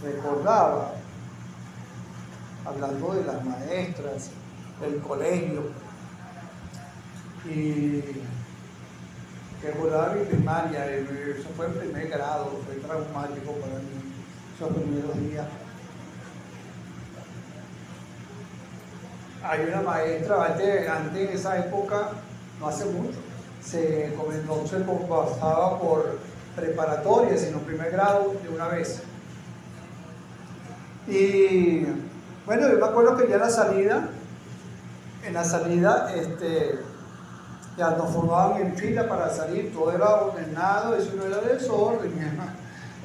recordaba, hablando de las maestras, del colegio, y que volaba mi primaria, eso fue en primer grado, fue traumático para mí, esos primeros días. Hay una maestra, antes en esa época, no hace mucho, no se pasaba por preparatoria, sino primer grado de una vez. Y bueno, yo me acuerdo que ya en la salida, ya nos formaban en fila para salir, todo era ordenado, eso no era desorden, mi hermano.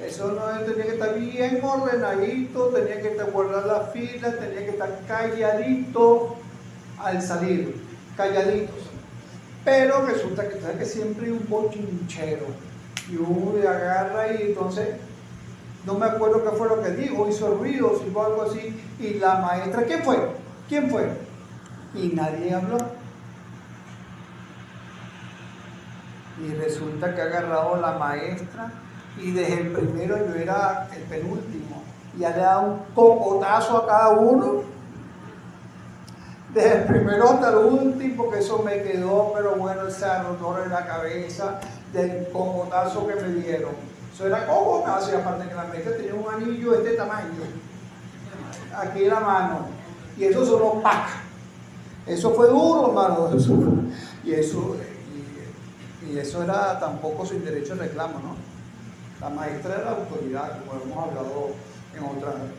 Eso no tenía que estar bien ordenadito, tenía que estar guardar la fila, tenía que estar calladito al salir, calladitos. Pero resulta que siempre hay un bochinchero y uno le agarra y entonces no me acuerdo qué fue lo que dijo, hizo ruidos, hizo algo así, y la maestra, ¿quién fue? ¿Quién fue? Y nadie habló. Y resulta que ha agarrado la maestra y desde el primero, yo era el penúltimo, y ya le da un cocotazo a cada uno, desde el primero hasta el último, que eso me quedó, pero bueno, ese ardor en la cabeza del cocotazo que me dieron. Eso era cocotazo, y aparte que la maestra tenía un anillo de este tamaño, aquí en la mano, y eso sonó ¡pac! Eso fue duro, hermano, y eso era tampoco sin derecho de reclamo, ¿no? La maestra era la autoridad, como hemos hablado en otras cosas.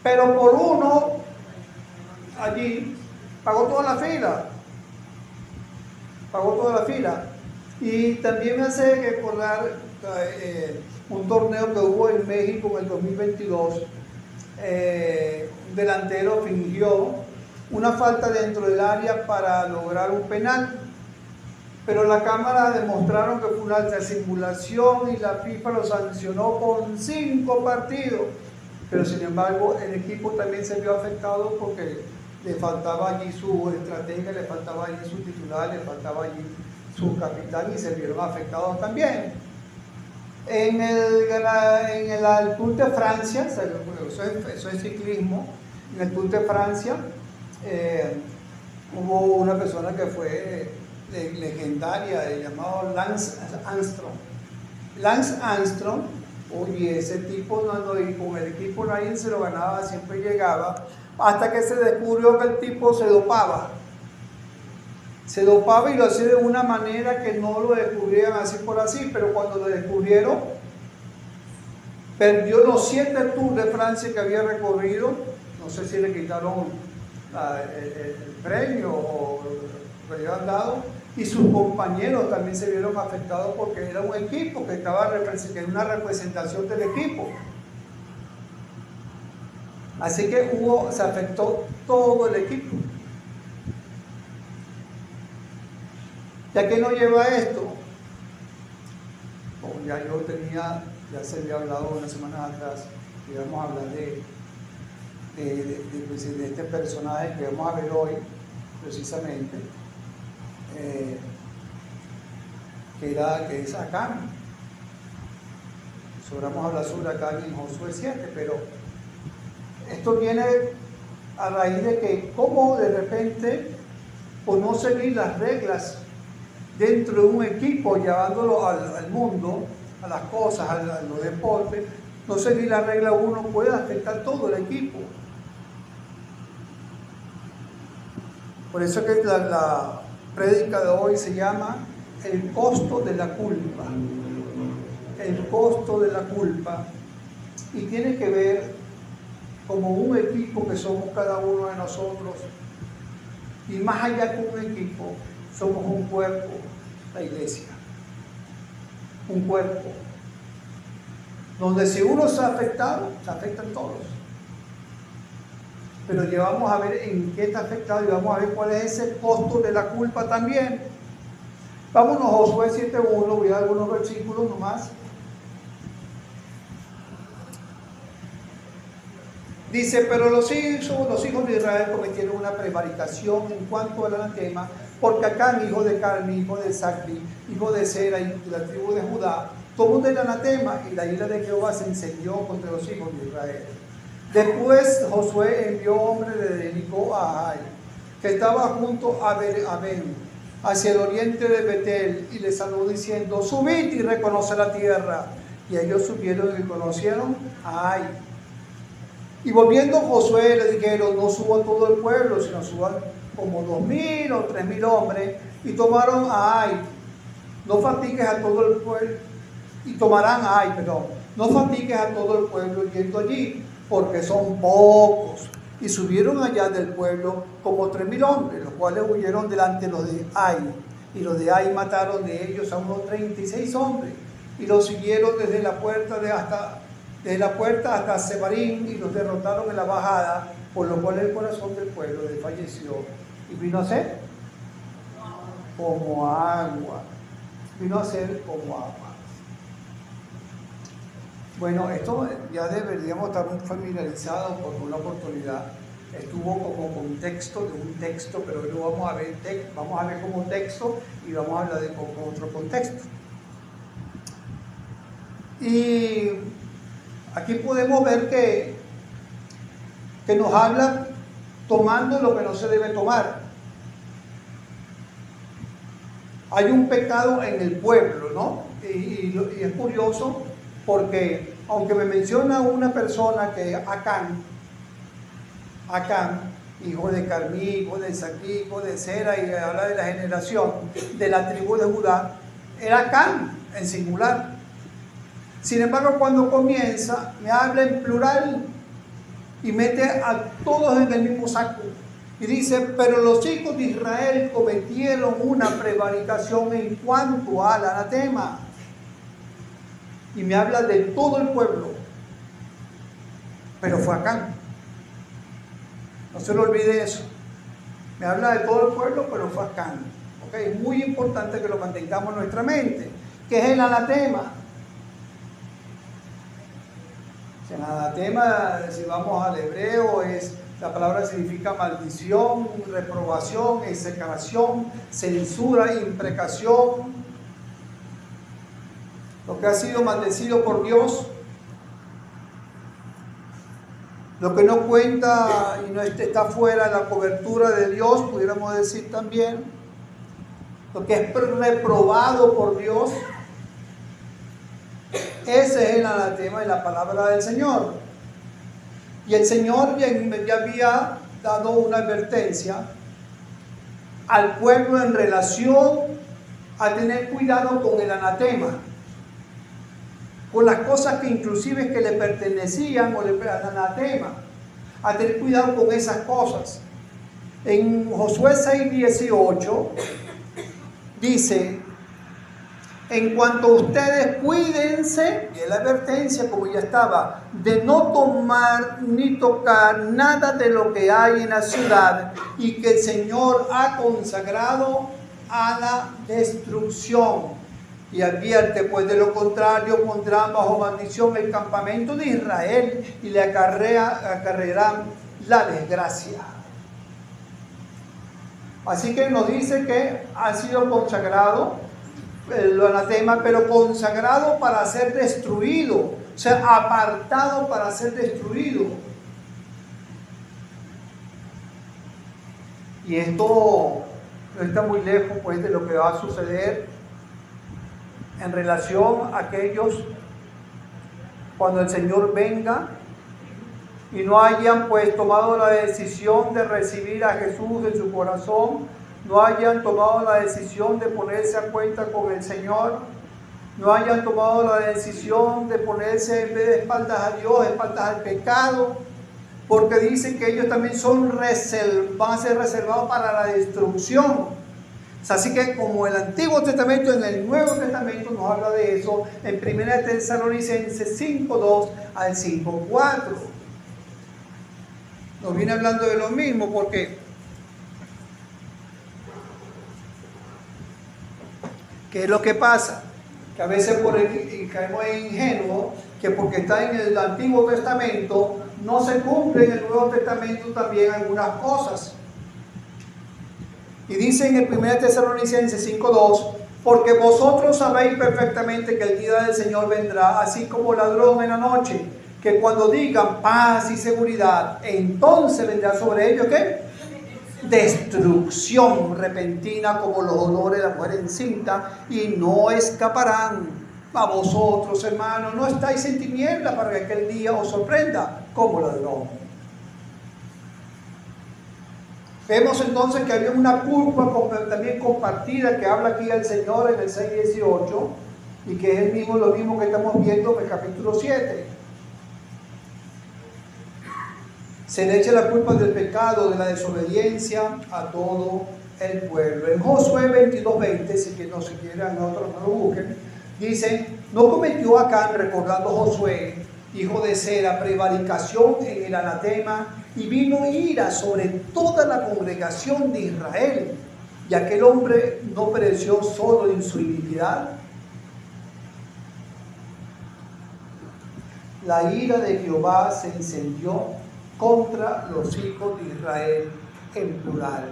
Pero por uno, allí, pagó toda la fila. Y también me hace recordar un torneo que hubo en México en el 2022. Un delantero fingió una falta dentro del área para lograr un penal, pero la cámara demostraron que fue una alta simulación y la FIFA lo sancionó con 5 partidos. Pero sin embargo el equipo también se vio afectado porque le faltaba allí su estratega, le faltaba allí su titular, le faltaba allí su capitán, y se vieron afectados también. En el Tour de Francia, eso es ciclismo, en el Tour de Francia hubo una persona que fue legendaria, llamado Lance Armstrong. Lance Armstrong, oye, ese tipo y con el equipo nadie se lo ganaba, siempre llegaba, hasta que se descubrió que el tipo se dopaba y lo hacía de una manera que no lo descubrían así por así, pero cuando lo descubrieron, perdió los 7 Tours de Francia que había recorrido. No sé si le quitaron el premio o lo que le habían dado, y sus compañeros también se vieron afectados porque era un equipo que estaba en una representación del equipo. Así que se afectó todo el equipo. ¿Ya que no lleva esto? Como ya se había hablado unas semanas atrás, que íbamos a hablar de este personaje que vamos a ver hoy, precisamente, que es Acán. Vamos a hablar sobre Acán en Josué 7, pero esto viene a raíz de que como de repente, por no seguir las reglas dentro de un equipo, llevándolo al mundo, a las cosas, a los deportes, no seguir la regla uno puede afectar todo el equipo. Por eso que la prédica de hoy se llama el costo de la culpa. El costo de la culpa. Y tiene que ver como un equipo que somos cada uno de nosotros. Y más allá que un equipo, somos un cuerpo, la iglesia. Un cuerpo. Donde si uno se ha afectado, se afectan todos. Pero ya vamos a ver en qué está afectado y vamos a ver cuál es ese costo de la culpa también. Vámonos a Josué 7.1, voy a dar algunos versículos nomás. Dice, pero los hijos de Israel cometieron una prevaricación en cuanto al anatema, porque Acán, hijo de Carmi, hijo de Zacri, hijo de Sera y de la tribu de Judá, tomó del anatema y la ira de Jehová se encendió contra los hijos de Israel. Después Josué envió hombres de Jericó a Ai, que estaba junto a Ben, hacia el oriente de Betel, y les habló diciendo: subid y reconoce la tierra. Y ellos subieron y conocieron a Ai. Y volviendo Josué le dijeron: no suba todo el pueblo, sino suban como 2,000 o 3,000 hombres, y tomaron a Ai. No fatigues a todo el pueblo, y tomarán a Ai, perdón. No fatigues a todo el pueblo yendo allí, porque son pocos. Y subieron allá del pueblo como 3,000 hombres, los cuales huyeron delante de los de Ai. Y los de Ai mataron de ellos a unos 36 hombres, y los siguieron desde la puerta hasta Sebarim, y los derrotaron en la bajada, por lo cual el corazón del pueblo desfalleció y vino a ser como agua. Vino a ser como agua. Bueno, esto ya deberíamos estar muy familiarizados por una oportunidad. Estuvo como contexto de un texto, pero hoy lo vamos a ver como texto y vamos a hablar de como otro contexto. Y aquí podemos ver que nos habla tomando lo que no se debe tomar. Hay un pecado en el pueblo, ¿no? Y es curioso porque, aunque me menciona una persona que Acán, hijo de Carmí, hijo de Saquí, hijo de Sera, y habla de la generación de la tribu de Judá, era Acán en singular. Sin embargo, cuando comienza, me habla en plural y mete a todos en el mismo saco. Y dice: pero los hijos de Israel cometieron una prevaricación en cuanto al anatema. Y me habla de todo el pueblo. Pero fue Acán. No se lo olvide eso. Me habla de todo el pueblo, pero fue Acán. ¿Okay? Es muy importante que lo mantengamos en nuestra mente. ¿Qué es el anatema? El anatema, si vamos al hebreo, la palabra significa maldición, reprobación, execración, censura, imprecación. Lo que ha sido maldecido por Dios, lo que no cuenta y no está fuera de la cobertura de Dios, pudiéramos decir también. Lo que es reprobado por Dios. Ese es el anatema de la palabra del Señor. Y el Señor ya había dado una advertencia al pueblo en relación a tener cuidado con el anatema, con las cosas que inclusive que le pertenecían al anatema, a tener cuidado con esas cosas. En Josué 6:18 dice: en cuanto a ustedes, cuídense, y es la advertencia como ya estaba, de no tomar ni tocar nada de lo que hay en la ciudad y que el Señor ha consagrado a la destrucción. Y advierte, pues de lo contrario pondrán bajo maldición el campamento de Israel y le acarrearán la desgracia. Así que nos dice que ha sido consagrado el anatema, pero consagrado para ser destruido, o sea, apartado para ser destruido. Y esto no está muy lejos, pues, de lo que va a suceder en relación a aquellos cuando el Señor venga y no hayan, pues, tomado la decisión de recibir a Jesús en su corazón, no hayan tomado la decisión de ponerse a cuenta con el Señor, no hayan tomado la decisión de ponerse en vez de espaldas a Dios, espaldas al pecado, porque dicen que ellos también van a ser reservados para la destrucción. Así que como el Antiguo Testamento, en el Nuevo Testamento nos habla de eso, en 1 Tesalonicenses 5:2 al 5:4. Nos viene hablando de lo mismo, porque ¿qué es lo que pasa? Que a veces caemos en ingenuo, que porque está en el Antiguo Testamento, no se cumple en el Nuevo Testamento también algunas cosas. Y dice en el 1 Tesalonicenses 5:2, Porque vosotros sabéis perfectamente que el día del Señor vendrá, así como ladrón en la noche, que cuando digan paz y seguridad, entonces vendrá sobre ellos, ¿qué? Destrucción repentina como los olores de la mujer encinta, y no escaparán. A vosotros, hermanos, no estáis en tinieblas para que aquel día os sorprenda como ladrón. Vemos entonces que había una culpa también compartida que habla aquí el Señor en el 6:18 y que es lo mismo que estamos viendo en el capítulo 7. Se le echa la culpa del pecado, de la desobediencia a todo el pueblo. En Josué 22:20, si que no se quieran, otros no lo busquen, dice: no cometió Acán, recordando Josué, hijo de Sera, prevaricación en el anatema, y vino ira sobre toda la congregación de Israel, y aquel hombre no pereció solo en su iniquidad. La ira de Jehová se encendió contra los hijos de Israel en plural.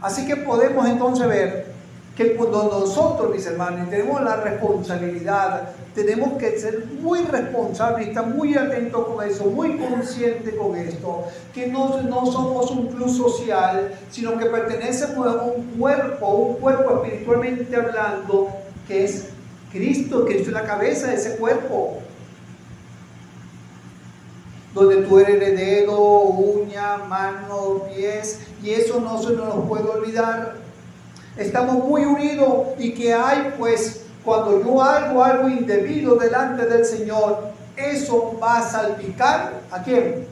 Así que podemos entonces ver que cuando nosotros, mis hermanos, tenemos la responsabilidad, tenemos que ser muy responsables, estar muy atentos con eso, muy conscientes con esto, que no somos un club social, sino que pertenecemos a un cuerpo espiritualmente hablando, que es Cristo, que es la cabeza de ese cuerpo, donde tú eres heredero, uña, mano, pies, y eso no se nos puede olvidar. Estamos muy unidos, y que hay, pues, cuando yo hago algo indebido delante del Señor, eso va a salpicar ¿a quién?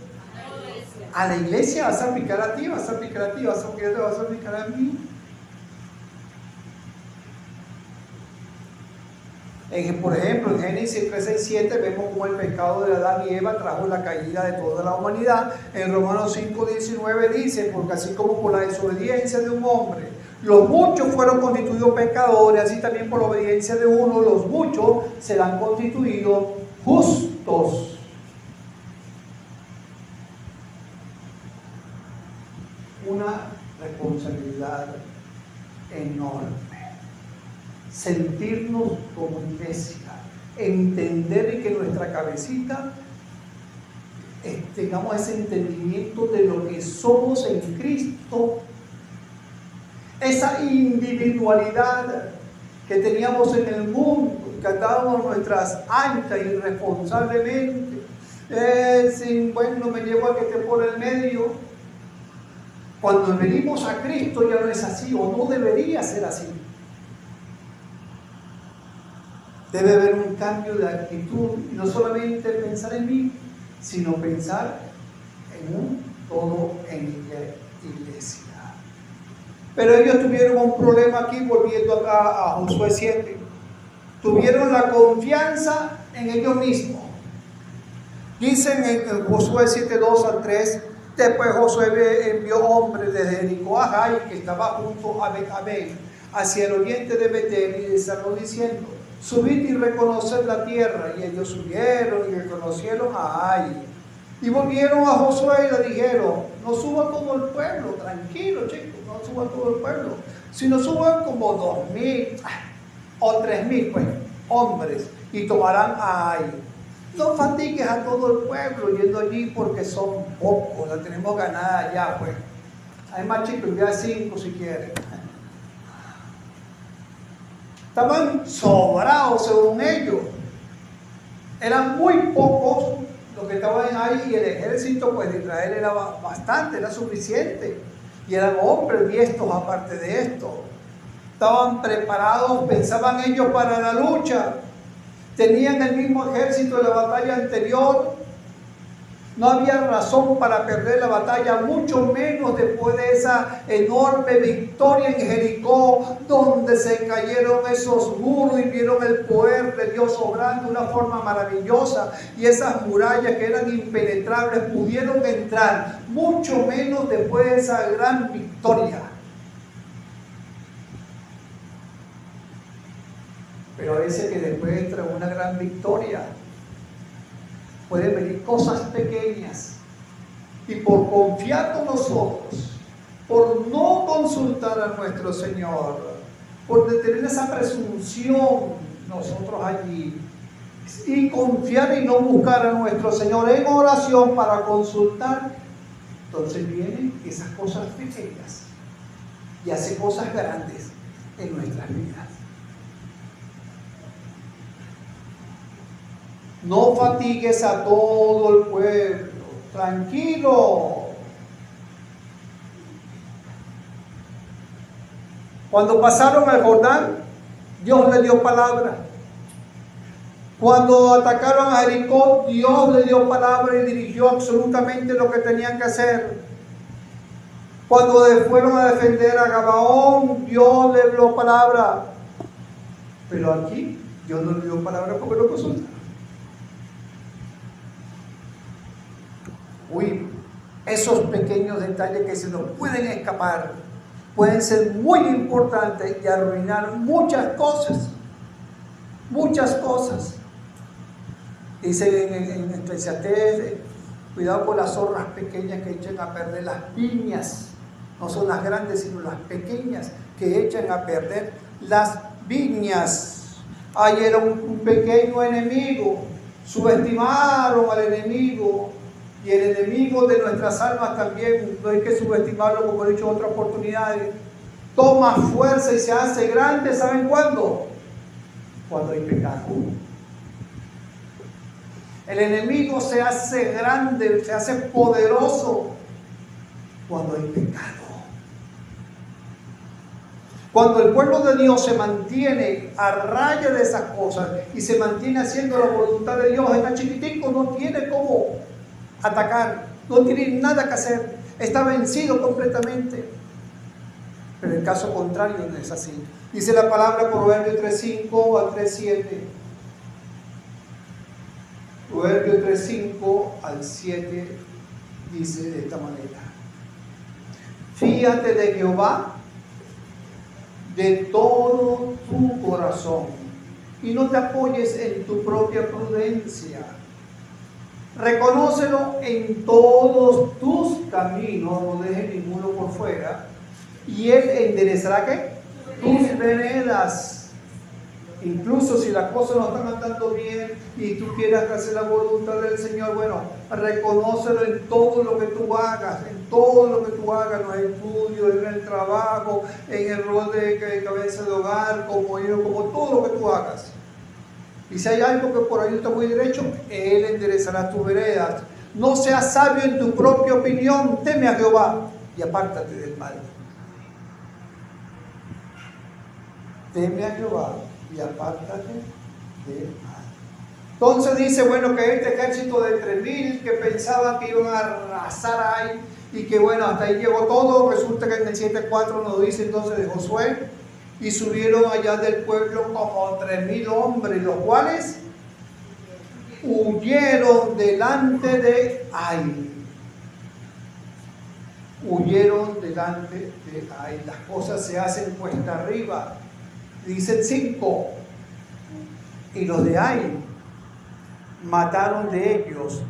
A la iglesia, va a salpicar a ti, va a salpicar a ti, va a salpicar a mí. Por ejemplo, en Génesis 3:6-7 vemos cómo el pecado de Adán y Eva trajo la caída de toda la humanidad. En Romanos 5:19 dice: porque así como por la desobediencia de un hombre los muchos fueron constituidos pecadores, así también por la obediencia de uno los muchos serán constituidos justos. Una responsabilidad enorme. Sentirnos como iglesia, entender que nuestra cabecita tengamos ese entendimiento de lo que somos en Cristo, esa individualidad que teníamos en el mundo, que andábamos nuestras anchas irresponsablemente, bueno, me llevo a que esté por el medio. Cuando venimos a Cristo ya no es así, o no debería ser así. Debe haber un cambio de actitud, y no solamente pensar en mí, sino pensar en un todo en la iglesia. Pero ellos tuvieron un problema aquí, volviendo acá a Josué 7. Tuvieron la confianza en ellos mismos. Dicen en Josué 7:2-3, después Josué envió hombres desde Jericó a Jai, que estaba junto a Bet-Aven, hacia el oriente de Betel, y les habló diciendo: subid y reconoced la tierra. Y ellos subieron y reconocieron a Ai. Y volvieron a Josué y le dijeron: no suba todo el pueblo, tranquilo chicos, no suba todo el pueblo, sino suban como 2,000 o 3,000 pues, hombres, y tomarán a Ai. No fatigues a todo el pueblo yendo allí, porque son pocos, la tenemos ganada ya, pues. Hay más chicos, ya 5 si quieren. Estaban sobrados según ellos. Eran muy pocos los que estaban ahí, y el ejército pues de Israel era bastante, era suficiente. Y eran hombres diestros aparte de esto. Estaban preparados, pensaban ellos para la lucha. Tenían el mismo ejército de la batalla anterior. No había razón para perder la batalla, mucho menos después de esa enorme victoria en Jericó, donde se cayeron esos muros y vieron el poder de Dios obrando de una forma maravillosa, y esas murallas que eran impenetrables pudieron entrar, mucho menos después de esa gran victoria. Pero a veces que después de una gran victoria pueden venir cosas pequeñas, y por confiar con nosotros, por no consultar a nuestro Señor, por tener esa presunción nosotros allí y confiar y no buscar a nuestro Señor en oración para consultar, entonces vienen esas cosas pequeñas y hace cosas grandes en nuestras vidas. No fatigues a todo el pueblo, tranquilo. Cuando pasaron al Jordán, Dios le dio palabra. Cuando atacaron a Jericó, Dios le dio palabra y dirigió absolutamente lo que tenían que hacer. Cuando fueron a defender a Gabaón, Dios le dio palabra. Pero aquí, Dios no le dio palabra porque no consultaron. Uy, esos pequeños detalles que se nos pueden escapar pueden ser muy importantes y arruinar muchas cosas. Muchas cosas. Dice en Eclesiastés, cuidado con las zorras pequeñas que echan a perder las viñas. No son las grandes, sino las pequeñas que echan a perder las viñas. Ahí era un pequeño enemigo. Subestimaron al enemigo. Y el enemigo de nuestras almas también, no hay que subestimarlo, como he dicho en otras oportunidades. Toma fuerza y se hace grande, ¿saben cuándo? Cuando hay pecado. El enemigo se hace grande, se hace poderoso cuando hay pecado. Cuando el pueblo de Dios se mantiene a raya de esas cosas y se mantiene haciendo la voluntad de Dios, está chiquitico, no tiene cómo atacar, no tiene nada que hacer, está vencido completamente. Pero el caso contrario no es así. Dice la palabra Proverbio 3:5 al 3:7. Proverbio 3:5 al 7 dice de esta manera: fíate de Jehová de todo tu corazón y no te apoyes en tu propia prudencia. Reconócelo en todos tus caminos, no dejes ninguno por fuera, y Él enderezará ¿qué? Tus veredas. Incluso si las cosas no están andando bien y tú quieras hacer la voluntad del Señor, bueno, reconócelo en todo lo que tú hagas, en todo lo que tú hagas, en los estudios, en el trabajo, en el rol de cabeza de hogar, como hijo, como todo lo que tú hagas. Y si hay algo que por ahí no está muy derecho, Él enderezará tus veredas. No seas sabio en tu propia opinión, teme a Jehová y apártate del mal. Teme a Jehová y apártate del mal. Entonces dice, bueno, que este ejército de 3,000 que pensaban que iban a arrasar ahí y que bueno, hasta ahí llegó todo, resulta que en el 7:4 nos dice entonces de Josué, y subieron allá del pueblo como 3,000 hombres, los cuales huyeron delante de Ai. Huyeron delante de Ai. Las cosas se hacen cuesta arriba. Dice el 5, y los de Ai mataron de ellos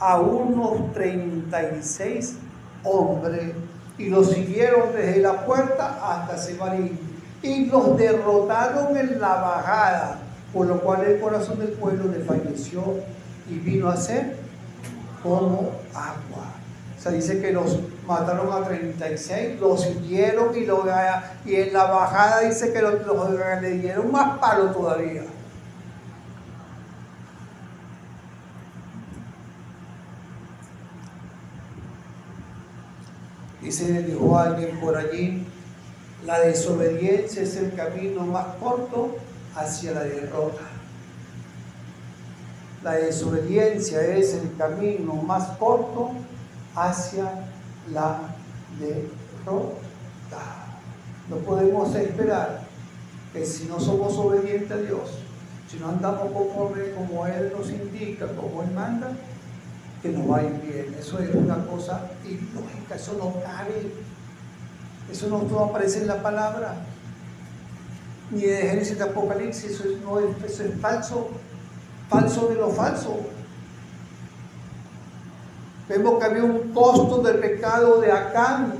a unos 36 hombres y los siguieron desde la puerta hasta Sebarim y los derrotaron en la bajada, por lo cual el corazón del pueblo desfalleció y vino a ser como agua. O sea, dice que los mataron a 36, los siguieron y en la bajada dice que le dieron más palo todavía. Dice, dijo alguien por allí, la desobediencia es el camino más corto hacia la derrota. La desobediencia es el camino más corto hacia la derrota. No podemos esperar que si no somos obedientes a Dios, si no andamos conforme como Él nos indica, como Él manda, que nos vaya bien. Eso es una cosa ilógica, eso no cabe. Eso no aparece en la palabra, ni de Génesis de Apocalipsis. Eso es falso, falso de lo falso. Vemos que había un costo del pecado de Acán,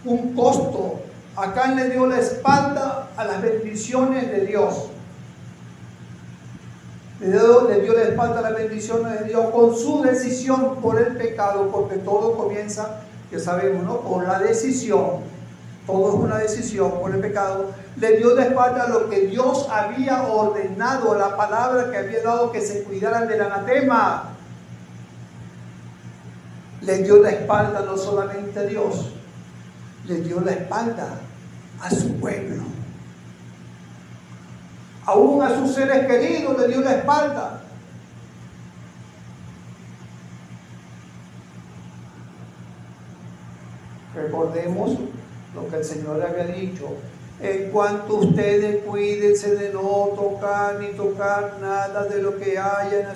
un costo, Acán le dio la espalda a las bendiciones de Dios. Le dio la espalda a las bendiciones de Dios con su decisión por el pecado, porque todo comienza, ya sabemos, ¿no?, por la decisión. Todo es una decisión por el pecado. Le dio la espalda a lo que Dios había ordenado, la palabra que había dado, que se cuidaran del anatema. Le dio la espalda no solamente a Dios, le dio la espalda a su pueblo. Aún a sus seres queridos le dio la espalda. Recordemos lo que el Señor había dicho: en cuanto ustedes cuídense de no tocar ni tocar nada de lo que haya en la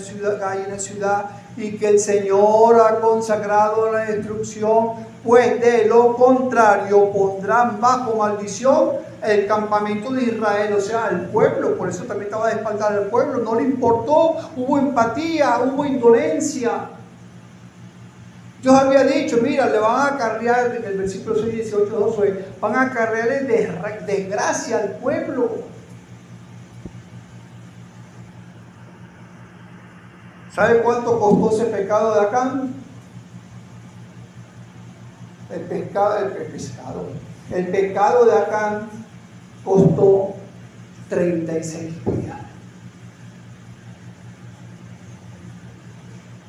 ciudad, y que el Señor ha consagrado la destrucción, pues de lo contrario pondrán bajo maldición el campamento de Israel, o sea, el pueblo. Por eso también estaba de espalda al pueblo, no le importó, hubo empatía, hubo indolencia. Dios había dicho: mira, le van a acarrear, en el versículo 6, 18, 12, van a acarrearle desgracia al pueblo. ¿Sabe cuánto costó ese pecado de Acán? El pecado de Acán costó 36 vidas.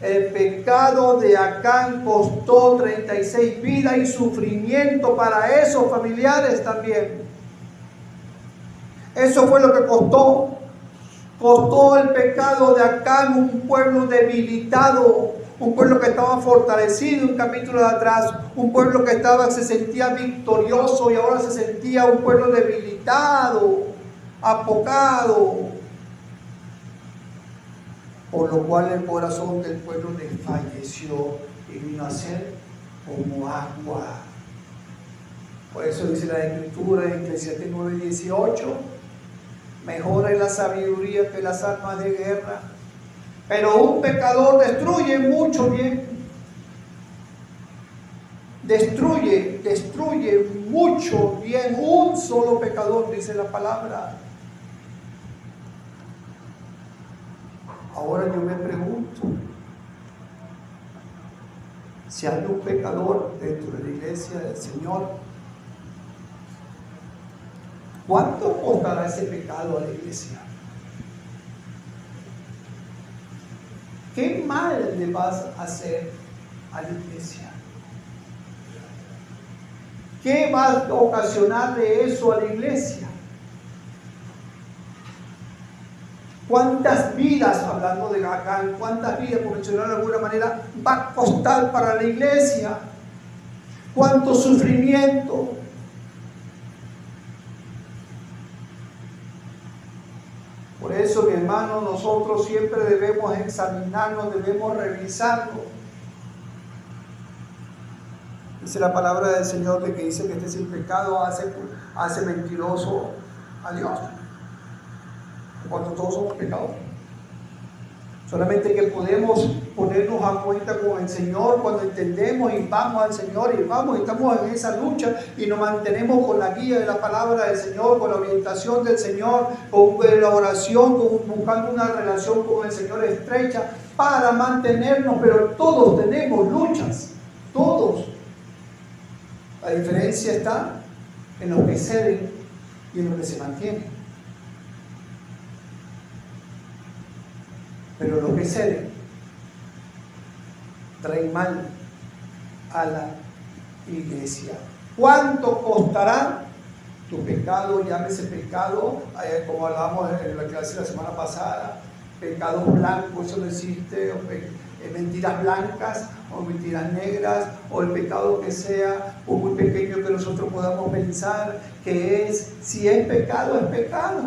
El pecado de Acán costó 36 vidas y sufrimiento para esos familiares también. Eso fue lo que costó. Costó el pecado de Acán un pueblo debilitado, un pueblo que estaba fortalecido un capítulo de atrás, un pueblo que se sentía victorioso, y ahora se sentía un pueblo debilitado, apocado. Por lo cual el corazón del pueblo desfalleció y vino a ser como agua. Por eso dice la Escritura en Eclesiastés 9:18: mejor es la sabiduría que las armas de guerra, pero un pecador destruye mucho bien. Destruye mucho bien. Un solo pecador, dice la palabra. Ahora yo me pregunto, si hay un pecador dentro de la iglesia del Señor, ¿cuánto costará ese pecado a la iglesia? ¿Qué mal le vas a hacer a la iglesia? ¿Qué va a ocasionarle eso a la iglesia? ¿Cuántas vidas, hablando de Acán, cuántas vidas, por mencionarlo de alguna manera, va a costar para la iglesia? ¿Cuánto sufrimiento? Por eso, mi hermano, nosotros siempre debemos examinarnos, debemos revisarnos. Dice la palabra del Señor de que dice que este sin pecado hace mentiroso a Dios. Cuando todos somos pecadores. Solamente que podemos ponernos a cuenta con el Señor cuando entendemos y vamos al Señor y estamos en esa lucha y nos mantenemos con la guía de la palabra del Señor, con la orientación del Señor, con la oración, buscando una relación con el Señor estrecha para mantenernos. Pero todos tenemos luchas, todos. La diferencia está en los que ceden y en los que se mantienen. Pero los que ceden traen mal a la iglesia. ¿Cuánto costará tu pecado? Llámese pecado, como hablábamos en la clase la semana pasada, pecado blanco, eso no existe, o mentiras blancas, o mentiras negras, o el pecado que sea, o muy pequeño que nosotros podamos pensar que es. Si es pecado, es pecado.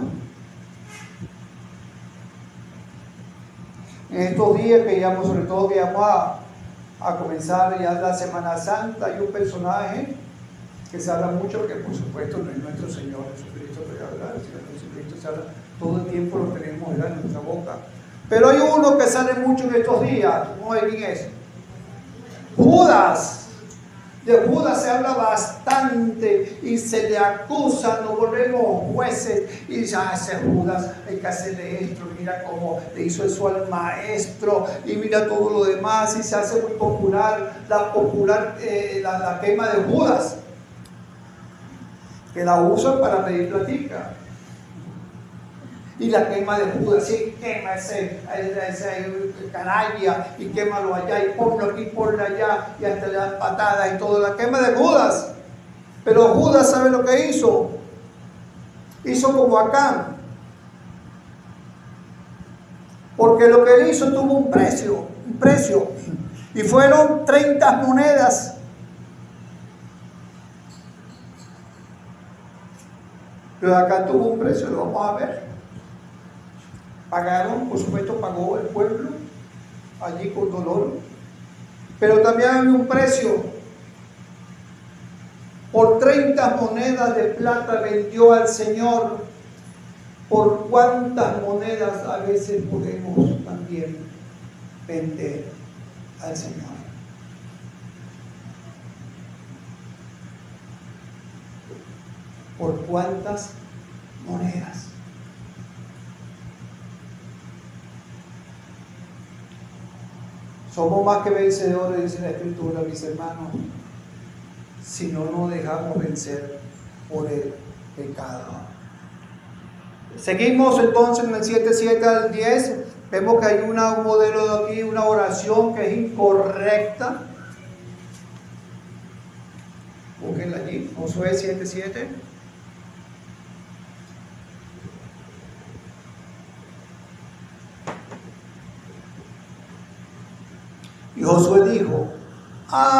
En estos días sobre todo que vamos a comenzar ya la Semana Santa, hay un personaje que se habla mucho, que por supuesto no es nuestro Señor Jesucristo, ¿verdad? El Señor Jesucristo se habla todo el tiempo, lo tenemos, ¿verdad?, en nuestra boca. Pero hay uno que sale mucho en estos días. ¿Cómo es? ¿Quién es? Judas. De Judas se habla bastante y se le acusa, nos volvemos jueces y dice, ese Judas hay que hacerle esto, mira cómo le hizo eso al maestro y mira todo lo demás, y se hace muy popular la quema de Judas, que la usan para pedir platica. Y la quema de Judas, sí, quema ese canalla y quémalo allá y ponlo aquí, ponlo allá, y hasta le dan patadas y todo, la quema de Judas. Pero Judas, ¿sabe lo que hizo? Hizo como Acán, porque lo que él hizo tuvo un precio, y fueron 30 monedas. Pero acá tuvo un precio, lo vamos a ver. Pagaron, por supuesto, pagó el pueblo allí con dolor, pero también hay un precio. Por 30 monedas de plata vendió al Señor. ¿Por cuántas monedas a veces podemos también vender al Señor? ¿Por cuántas monedas? Somos más que vencedores, dice la Escritura, mis hermanos, si no nos dejamos vencer por el pecado. Seguimos entonces en el 7 al 10. Vemos que hay un modelo de aquí, una oración que es incorrecta. Búsquenla allí, Josué 7. Y Josué dijo,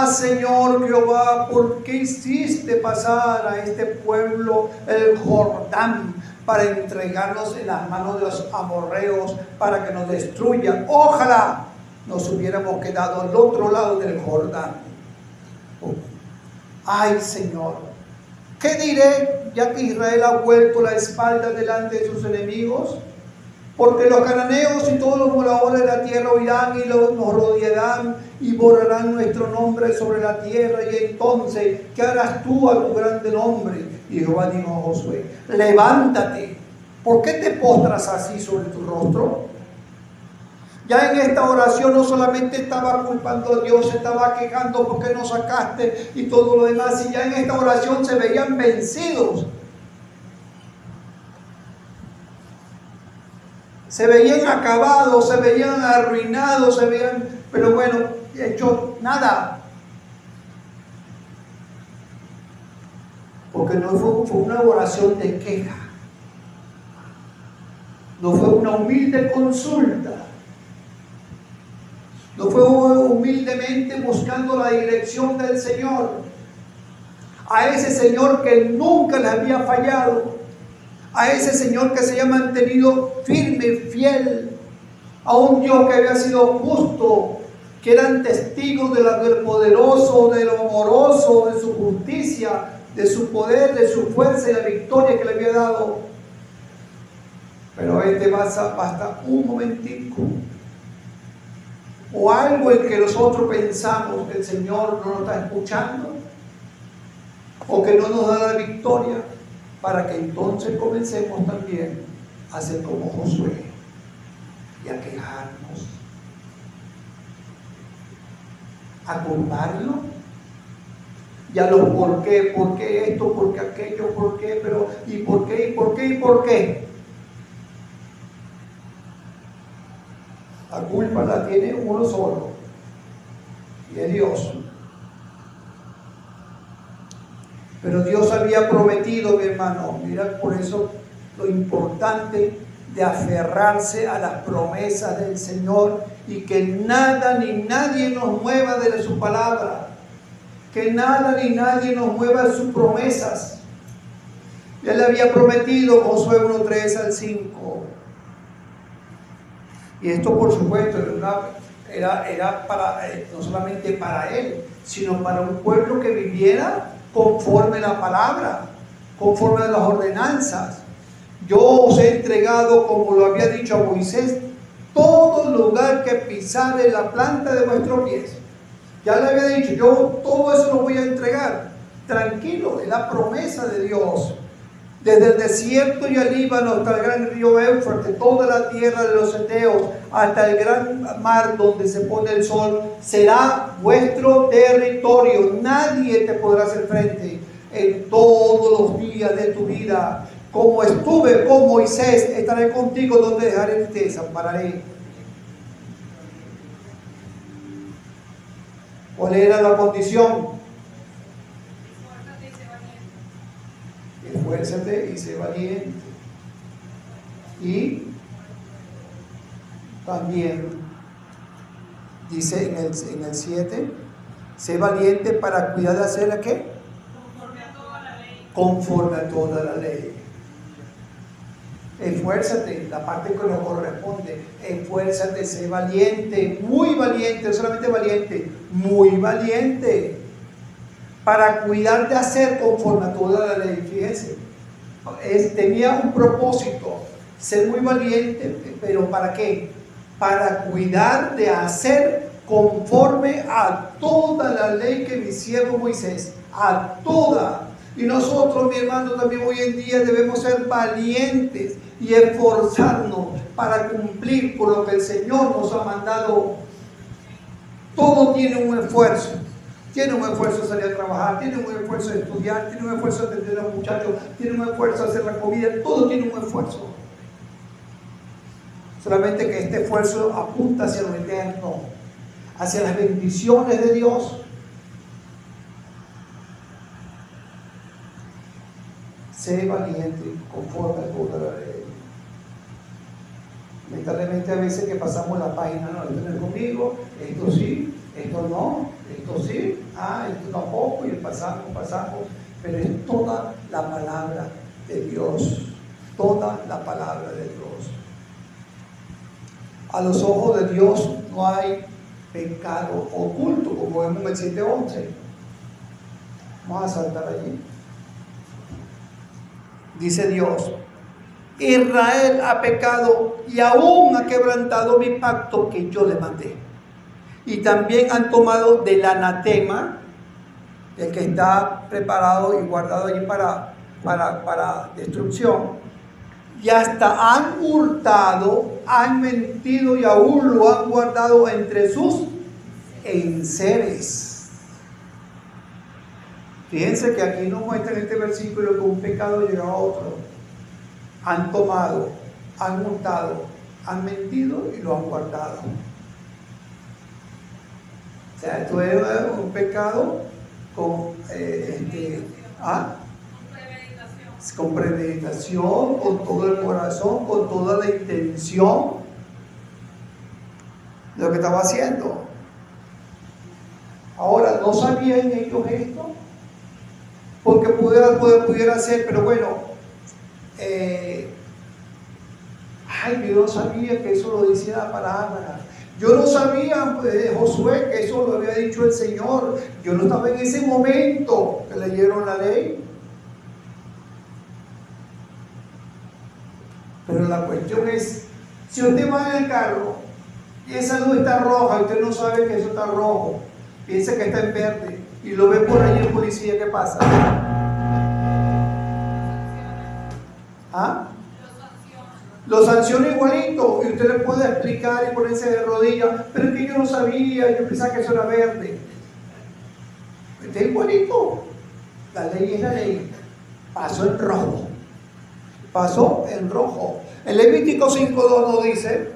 Señor Jehová, ¿por qué hiciste pasar a este pueblo el Jordán para entregarnos en las manos de los amorreos para que nos destruyan? Ojalá nos hubiéramos quedado al otro lado del Jordán. Ay, Señor, ¿qué diré ya que Israel ha vuelto la espalda delante de sus enemigos? Porque los cananeos y todos los moradores de la tierra oirán y nos rodearán y borrarán nuestro nombre sobre la tierra. Y entonces, ¿qué harás tú a tu grande nombre? Y Jehová dijo a Josué, levántate. ¿Por qué te postras así sobre tu rostro? Ya en esta oración no solamente estaba culpando a Dios, estaba quejando porque no sacaste y todo lo demás. Y ya en esta oración se veían vencidos. Se veían acabados, se veían arruinados, pero bueno, hecho nada. Porque no fue una oración de queja. No fue una humilde consulta. No fue humildemente buscando la dirección del Señor. A ese Señor que nunca le había fallado. A ese Señor que se había mantenido firme, fiel, a un Dios que había sido justo, que eran testigos del poderoso, de lo amoroso, de su justicia, de su poder, de su fuerza y la victoria que le había dado. Pero basta un momentico, o algo en que nosotros pensamos que el Señor no nos está escuchando, o que no nos da la victoria, para que entonces comencemos también a ser como Josué y a quejarnos, a culparlo y a los por qué esto, por qué aquello, por qué, pero y por qué. La culpa la tiene uno solo y es Dios. Pero Dios había prometido, mi hermano, mira, por eso lo importante de aferrarse a las promesas del Señor y que nada ni nadie nos mueva de su palabra, que nada ni nadie nos mueva de sus promesas. Él le había prometido, Josué 1:3 al 5. Y esto, por supuesto, era para, no solamente para él, sino para un pueblo que viviera conforme a la palabra, conforme a las ordenanzas. Yo os he entregado, como lo había dicho a Moisés, todo lugar que pisare la planta de vuestros pies. Ya le había dicho, yo todo eso lo voy a entregar. Tranquilo, es la promesa de Dios. Desde el desierto y el Líbano hasta el gran río Éufrates, toda la tierra de los Eteos, hasta el gran mar donde se pone el sol, será vuestro territorio. Nadie te podrá hacer frente en todos los días de tu vida. Como estuve con Moisés, estaré contigo donde dejaré y te desampararé. ¿Cuál era la condición? Esfuérzate y sé valiente. Y también dice en el 7, sé valiente para cuidar de hacer ¿a qué? Conforme a toda la ley. Conforme a toda la ley. Esfuérzate, la parte que nos corresponde. Esfuérzate, sé valiente, muy valiente, no solamente valiente, muy valiente. Para cuidar de hacer conforme a toda la ley. Fíjense, tenía un propósito, ser muy valiente, pero ¿para qué? Para cuidar de hacer conforme a toda la ley que mi siervo Moisés, a toda. Y nosotros, mi hermano, también hoy en día debemos ser valientes y esforzarnos para cumplir con lo que el Señor nos ha mandado. Todo tiene un esfuerzo. Tiene un esfuerzo de salir a trabajar, tiene un esfuerzo de estudiar, tiene un esfuerzo de atender a los muchachos, tiene un esfuerzo de hacer la comida, todo tiene un esfuerzo. Solamente que este esfuerzo apunta hacia lo eterno, hacia las bendiciones de Dios. Sé valiente conforme a toda la ley. Lamentablemente a veces que pasamos la página, no, esto no es conmigo, esto sí, esto no, esto sí, esto tampoco, y pasamos, pero es toda la palabra de Dios, toda la palabra de Dios. A los ojos de Dios no hay pecado oculto, como vemos en el 7:11. Vamos a saltar allí. Dice Dios, Israel ha pecado y aún ha quebrantado mi pacto que yo le mandé. Y también han tomado del anatema, el que está preparado y guardado allí para destrucción, y hasta han hurtado, han mentido y aún lo han guardado entre sus enseres. Fíjense que aquí nos muestra en este versículo que un pecado llega a otro. Han tomado, han hurtado, han mentido y lo han guardado. O sea, esto es un pecado con con premeditación, con todo el corazón, con toda la intención de lo que estaba haciendo. Ahora, ¿no sabían ellos esto? Porque pudiera ser, pero bueno, yo no sabía que eso lo decía la palabra. Yo no sabía, Josué, que eso lo había dicho el Señor. Yo no estaba en ese momento que leyeron la ley. Pero la cuestión es, si usted va en el carro y esa luz está roja y usted no sabe que eso está rojo, piensa que está en verde y lo ve por ahí el policía, ¿qué pasa? Lo sanciona igualito, y usted le puede explicar y ponerse de rodillas, pero es que yo no sabía, yo pensaba que eso era verde. Es igualito. La ley es la ley. Pasó en rojo. Pasó en rojo. El Levítico 5:2 nos dice: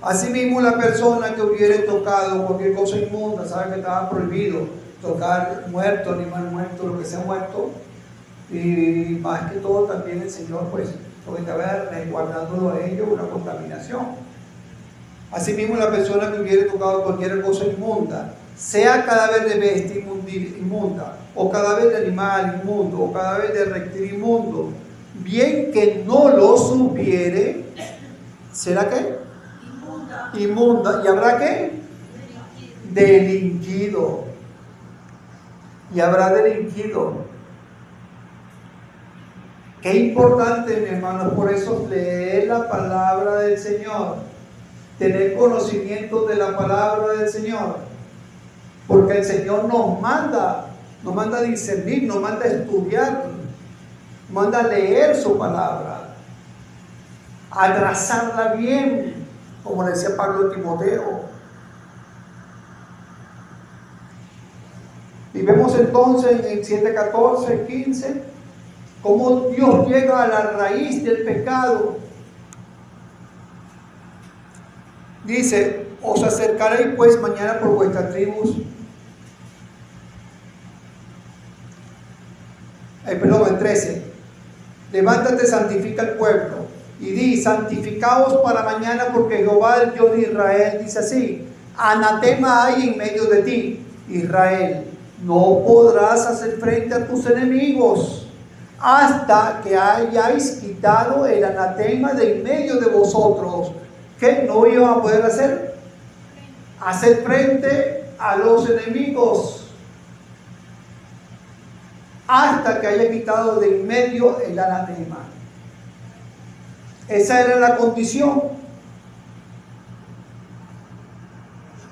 asimismo, la persona que hubiere tocado cualquier cosa inmunda, sabe que estaba prohibido tocar muerto, animal muerto, lo que sea muerto, y más que todo también el Señor, pues, porque estaba resguardándolo a ellos una contaminación. Asimismo, la persona que hubiere tocado cualquier cosa inmunda, sea cadáver de bestia inmunda, o cadáver de animal inmundo, o cadáver de reptil inmundo, bien que no lo supiere, ¿será qué? Inmunda. ¿Y habrá qué? Delinquido. Y habrá delinquido. Qué importante, mi hermano, por eso leer la palabra del Señor, tener conocimiento de la palabra del Señor, porque el Señor nos manda a discernir, nos manda a estudiar, nos manda a leer su palabra, a trazarla bien, como decía Pablo a Timoteo. Y vemos entonces en 7, 14, 15, cómo Dios llega a la raíz del pecado. Dice: os acercaréis pues mañana por vuestras tribus. El 13. Levántate, santifica el pueblo. Y di: santificaos para mañana, porque Jehová, el Dios de Israel, dice así: anatema hay en medio de ti, Israel. No podrás hacer frente a tus enemigos hasta que hayáis quitado el anatema de en medio de vosotros. ¿Qué no iban a poder hacer? Hacer frente a los enemigos hasta que haya quitado de en medio el anatema. Esa era la condición.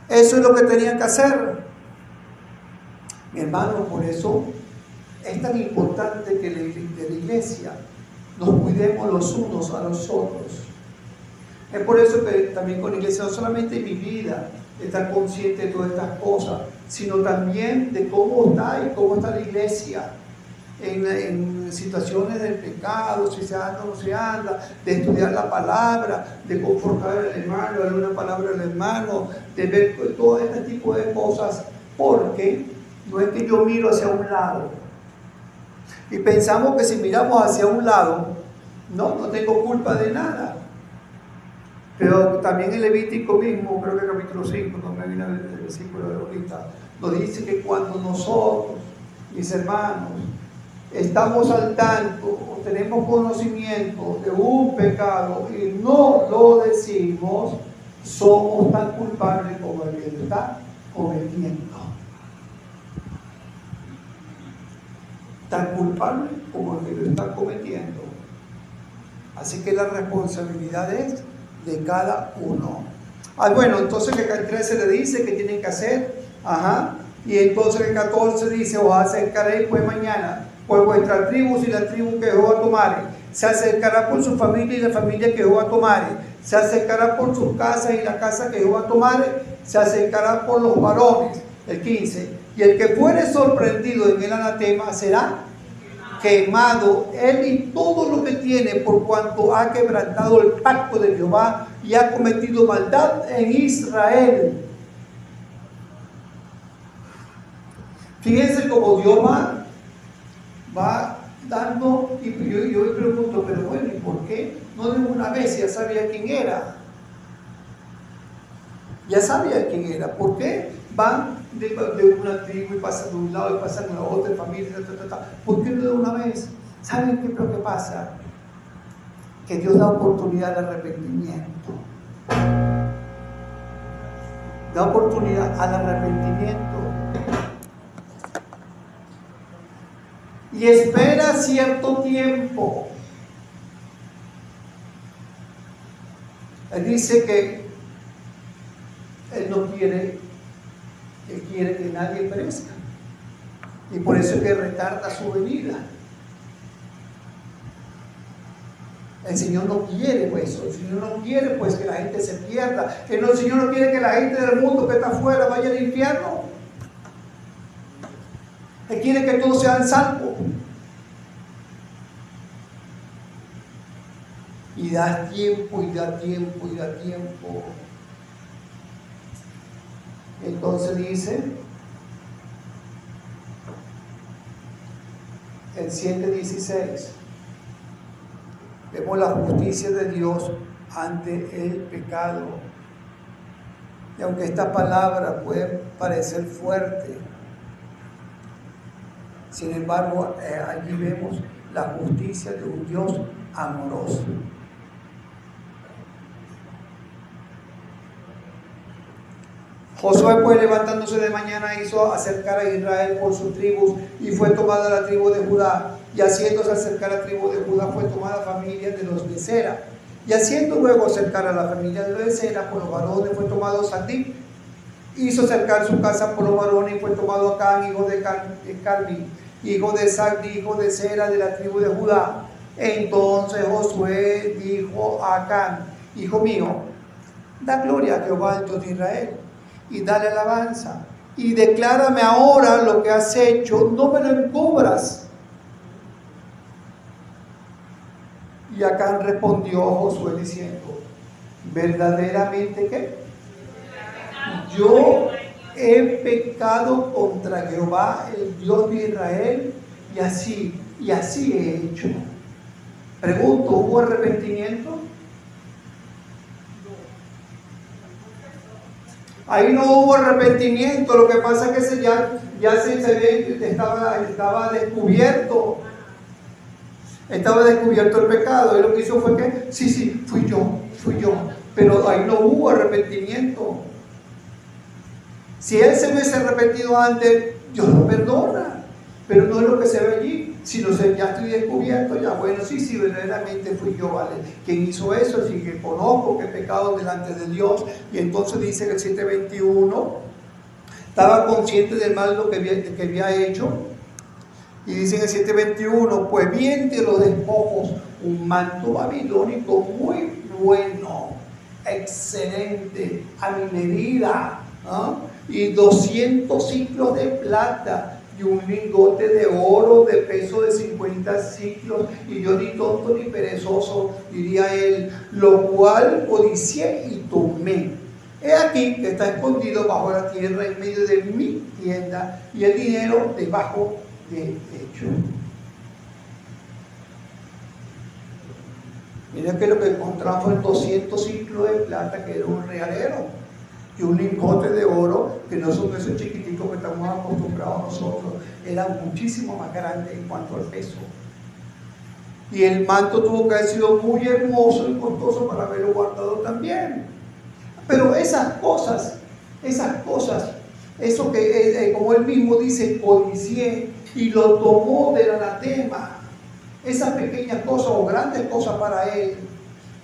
Eso es lo que tenían que hacer. Mi hermano, por eso es tan importante que de la iglesia nos cuidemos los unos a los otros. Es por eso que también con la iglesia, no solamente en mi vida, estar consciente de todas estas cosas, sino también de cómo está la iglesia en situaciones del pecado, si se anda o no se anda, de estudiar la palabra, de confortar al hermano, darle una palabra al hermano, de ver todo este tipo de cosas, porque no es que yo miro hacia un lado y pensamos que si miramos hacia un lado, no tengo culpa de nada. Pero también el Levítico mismo, creo que capítulo 5, no me viene el versículo de ahorita, nos dice que cuando nosotros, mis hermanos, estamos al tanto o tenemos conocimiento de un pecado y no lo decimos, somos tan culpables como el que lo está cometiendo. Tan culpable como el que lo está cometiendo. Así que la responsabilidad es de cada uno. Bueno, entonces que el 13 le dice que tienen que hacer. Y entonces el 14 dice: os acercaréis pues mañana por vuestras tribus y la tribu que Jehová tomare. Se acercará por su familia y la familia que Jehová tomare. Se acercará por sus casas y la casa que Jehová tomare. Se acercará por los varones. El 15. Y el que fuere sorprendido en el anatema será quemado, él y todo lo que tiene, por cuanto ha quebrantado el pacto de Jehová y ha cometido maldad en Israel. Fíjense cómo Dios va dando, y yo me pregunto, pero bueno, ¿y por qué no de una vez ya sabía quién era? Ya sabía quién era. ¿Por qué van de una tribu y pasan de un lado y pasan a la otra familia? ¿Por qué no de una vez? ¿Saben qué es lo que pasa? Que Dios da oportunidad al arrepentimiento. Da oportunidad al arrepentimiento. Y espera cierto tiempo. Él dice que Él no quiere, Él quiere que nadie perezca. Y por eso es que retarda su venida. El Señor no quiere pues eso. El Señor no quiere pues que la gente se pierda. El Señor no quiere que la gente del mundo que está afuera vaya al infierno. Él quiere que todos sean salvos. Y da tiempo, y da tiempo, y da tiempo. Entonces dice el 7:16, vemos la justicia de Dios ante el pecado. Y aunque esta palabra puede parecer fuerte, sin embargo, allí vemos la justicia de un Dios amoroso. Josué pues levantándose de mañana hizo acercar a Israel por sus tribus y fue tomada la tribu de Judá, y haciéndose acercar a la tribu de Judá fue tomada familia de los de Sera, y haciendo luego acercar a la familia de los de Sera por los varones fue tomado Sadí, hizo acercar su casa por los varones y fue tomado Acán, hijo de Carmi, hijo de Sagdi, hijo de Sera de la tribu de Judá. Entonces Josué dijo a Acán: hijo mío, da gloria a Jehová el Dios de Israel y dale alabanza, y declárame ahora lo que has hecho, no me lo encubras. Y Acán respondió a Josué diciendo: verdaderamente que yo he pecado contra Jehová el Dios de Israel, y así he hecho. Pregunto, ¿hubo arrepentimiento? Ahí no hubo arrepentimiento. Lo que pasa es que ya se ve que estaba descubierto. Estaba descubierto el pecado. Y lo que hizo fue que, sí, fui yo. Pero ahí no hubo arrepentimiento. Si él se hubiese arrepentido antes, Dios lo perdona. Pero no es lo que se ve allí. Si no sé, ya estoy descubierto, ya bueno, sí, verdaderamente fui yo, ¿vale? Quien hizo eso, así que conozco que he pecado delante de Dios. Y entonces dice que el 7:21 estaba consciente del mal lo que había hecho. Y dice en el 7:21, pues bien de los despojos, un manto babilónico muy bueno, excelente, a mi medida, ¿no? Y 200 ciclos de plata, y un lingote de oro de peso de 50 ciclos, y yo ni tonto ni perezoso, diría él, lo cual codicié y tomé. He aquí que está escondido bajo la tierra en medio de mi tienda, y el dinero debajo del techo. Mira que lo que encontramos fue 200 ciclos de plata, que era un realero, y un lingote de oro, que no son esos chiquiticos que estamos acostumbrados nosotros, eran muchísimo más grandes en cuanto al peso. Y el manto tuvo que haber sido muy hermoso y costoso para haberlo guardado también. Pero esas cosas, eso que como él mismo dice, codicié y lo tomó del anatema, esas pequeñas cosas o grandes cosas para él,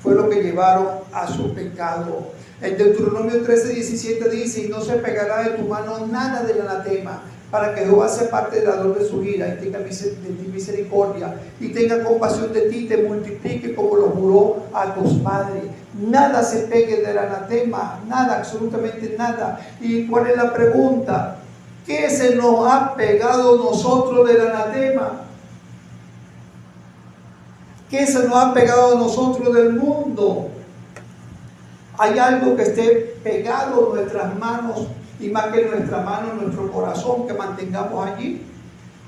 fue lo que llevaron a su pecado. En Deuteronomio 13:17 dice: y no se pegará de tu mano nada del anatema, para que Jehová se parte del ardor de su ira y tenga de ti misericordia, y tenga compasión de ti y te multiplique como lo juró a tus padres. Nada se pegue del anatema, nada, absolutamente nada. ¿Y cuál es la pregunta? ¿Qué se nos ha pegado nosotros del anatema? ¿Qué se nos ha pegado a nosotros del mundo? ¿Hay algo que esté pegado en nuestras manos, y más que en nuestra mano, en nuestro corazón, que mantengamos allí?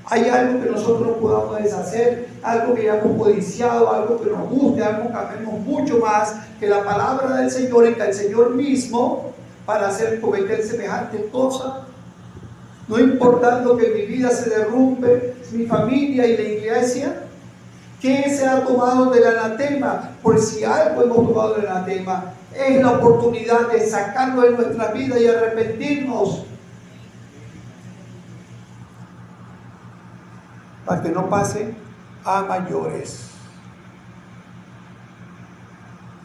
¿Hay algo que nosotros podamos deshacer? ¿Algo que hayamos codiciado? ¿Algo que nos guste? ¿Algo que amemos mucho más que la palabra del Señor y que el Señor mismo, para cometer semejante cosa? No importando que mi vida se derrumbe, mi familia y la iglesia. ¿Qué se ha tomado del anatema? Por si algo hemos tomado del anatema, es la oportunidad de sacarlo de nuestra vida y arrepentirnos, para que no pase a mayores.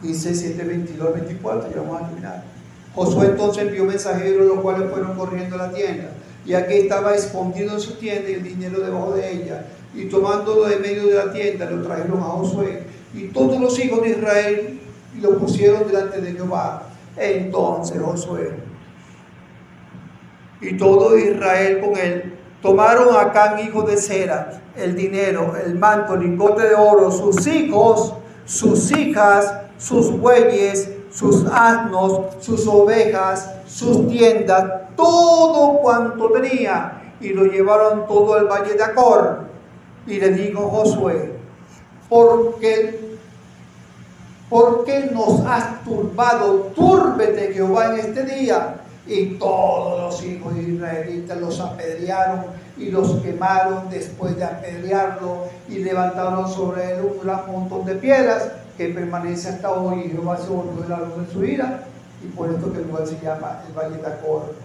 Dice 7:22-24, ya vamos a terminar. Josué entonces envió mensajeros, los cuales fueron corriendo a la tienda, y aquí estaba escondido en su tienda y el dinero debajo de ella, y tomándolo de medio de la tienda lo trajeron a Josué y todos los hijos de Israel, y lo pusieron delante de Jehová. Entonces Josué y todo Israel con él tomaron a Acán, hijo de Sera, el dinero, el manto, el lingote de oro, sus hijos, sus hijas, sus bueyes, sus asnos, sus ovejas, sus tiendas, todo cuanto tenía, y lo llevaron todo al valle de Acor. Y le dijo Josué: ¿por qué nos has turbado? Túrbete Jehová en este día. Y todos los hijos de israelitas los apedrearon y los quemaron después de apedrearlo, y levantaron sobre él un gran montón de piedras que permanece hasta hoy. Y Jehová se volvió el ardor de su ira y por esto que el lugar se llama el Valle de Acor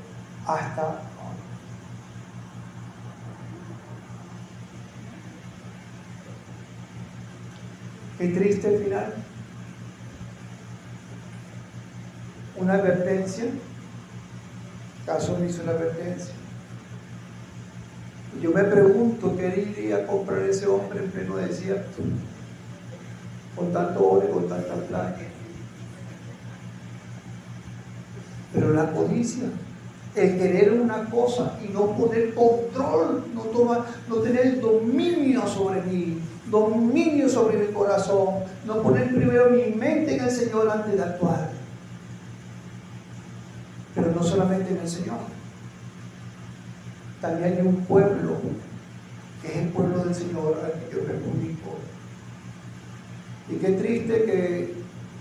hasta hoy. Qué triste final. Una advertencia. ¿Acaso me hizo una advertencia? Yo me pregunto qué iría a comprar ese hombre en pleno desierto, con tanto oro y con tanta plata. Pero la codicia, el querer una cosa y no poner control, no tener el dominio sobre mí, dominio sobre mi corazón, no poner primero mi mente en el Señor antes de actuar. Pero no solamente en el Señor, también hay un pueblo que es el pueblo del Señor al que yo me comunico. Y qué triste que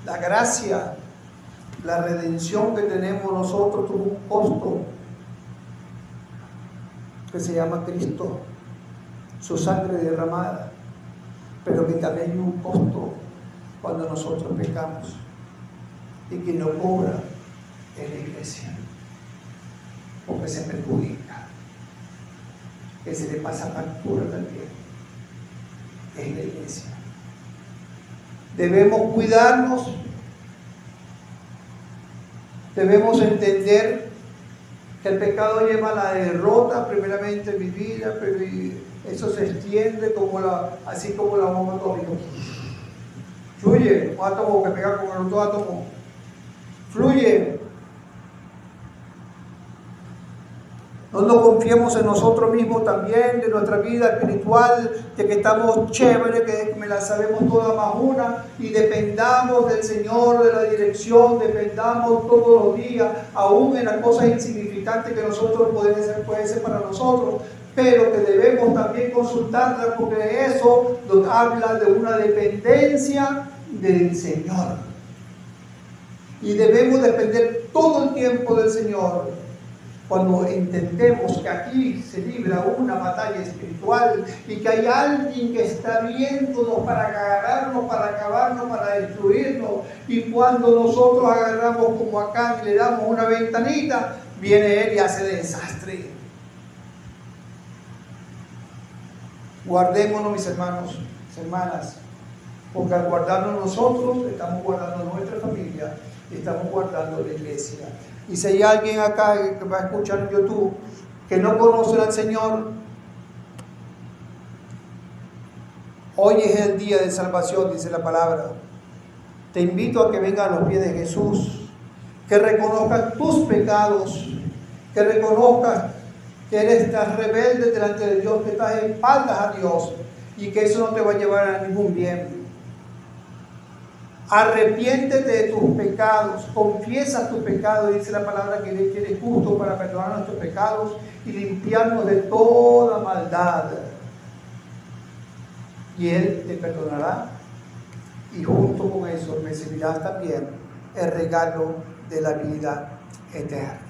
la gracia, la redención que tenemos nosotros tuvo un costo que se llama Cristo, su sangre derramada, pero que también hay un costo cuando nosotros pecamos, y quien lo cobra es la iglesia, porque se perjudica, que se le pasa factura también, es la iglesia. Debemos cuidarnos, debemos entender que el pecado lleva a la derrota primeramente en mi vida, pero eso se extiende así como la bomba atómica. Fluye, un átomo que pega con el otro átomo, fluye. No nos confiemos en nosotros mismos también, de nuestra vida espiritual, de que estamos chéveres, que me la sabemos toda más una, y dependamos del Señor, de la dirección, dependamos todos los días, aún en las cosas insignificantes que nosotros puede ser para nosotros, pero que debemos también consultarla, porque eso nos habla de una dependencia del Señor. Y debemos depender todo el tiempo del Señor. Cuando entendemos que aquí se libra una batalla espiritual y que hay alguien que está viéndonos para agarrarnos, para acabarnos, para destruirnos, y cuando nosotros agarramos como acá y le damos una ventanita, viene él y hace desastre. Guardémonos, mis hermanos, mis hermanas, porque al guardarnos nosotros, estamos guardando nuestra familia, estamos guardando la iglesia. Y si hay alguien acá que va a escuchar en YouTube que no conoce al Señor, hoy es el día de salvación, dice la palabra. Te invito a que vengas a los pies de Jesús, que reconozcas tus pecados, que reconozcas que estás rebelde delante de Dios, que estás en espaldas a Dios, y que eso no te va a llevar a ningún bien. Arrepiéntete de tus pecados, confiesa tus pecados, dice la palabra que Él es justo para perdonar nuestros pecados y limpiarnos de toda maldad. Y Él te perdonará, y junto con eso recibirás también el regalo de la vida eterna.